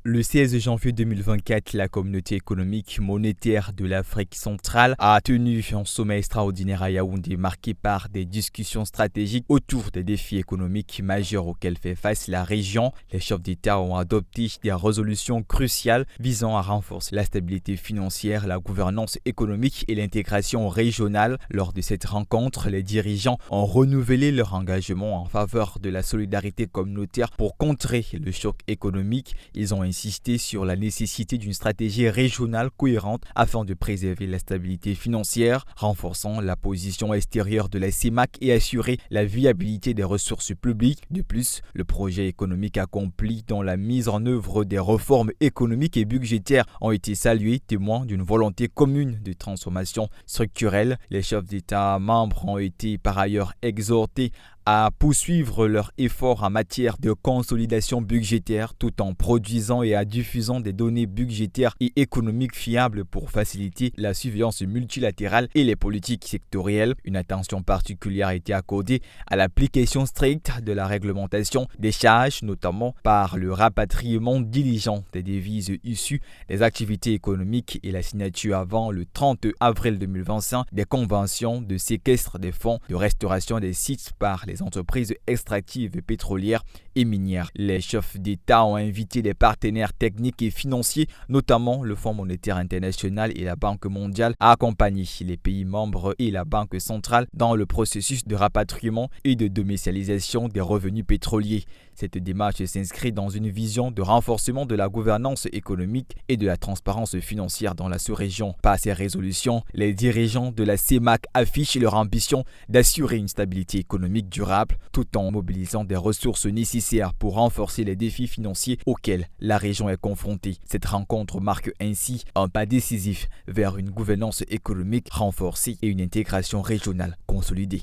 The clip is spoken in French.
Le 16 janvier 2024, la communauté économique monétaire de l'Afrique centrale a tenu un sommet extraordinaire à Yaoundé marqué par des discussions stratégiques autour des défis économiques majeurs auxquels fait face la région. Les chefs d'État ont adopté des résolutions cruciales visant à renforcer la stabilité financière, la gouvernance économique et l'intégration régionale. Lors de cette rencontre, les dirigeants ont renouvelé leur engagement en faveur de la solidarité communautaire pour contrer le choc économique. Ils ont insisté sur la nécessité d'une stratégie régionale cohérente afin de préserver la stabilité financière, renforçant la position extérieure de la CEMAC et assurer la viabilité des ressources publiques. De plus, le projet économique accompli dans la mise en œuvre des réformes économiques et budgétaires ont été salués, témoins d'une volonté commune de transformation structurelle. Les chefs d'État membres ont été par ailleurs exhortés à poursuivre leurs efforts en matière de consolidation budgétaire tout en produisant et à diffusant des données budgétaires et économiques fiables pour faciliter la surveillance multilatérale et les politiques sectorielles. Une attention particulière a été accordée à l'application stricte de la réglementation des charges, notamment par le rapatriement diligent des devises issues des activités économiques et la signature avant le 30 avril 2025 des conventions de séquestre des fonds de restauration des sites par les entreprises extractives pétrolières et minières. Les chefs d'État ont invité les partenaires techniques et financiers, notamment le Fonds monétaire international et la Banque mondiale, à accompagner les pays membres et la Banque centrale dans le processus de rapatriement et de domiciliation des revenus pétroliers. Cette démarche s'inscrit dans une vision de renforcement de la gouvernance économique et de la transparence financière dans la sous-région. Par ces résolutions, les dirigeants de la CEMAC affichent leur ambition d'assurer une stabilité économique durable tout en mobilisant des ressources nécessaires pour renforcer les défis financiers auxquels la région est confrontée. Cette rencontre marque ainsi un pas décisif vers une gouvernance économique renforcée et une intégration régionale consolidée.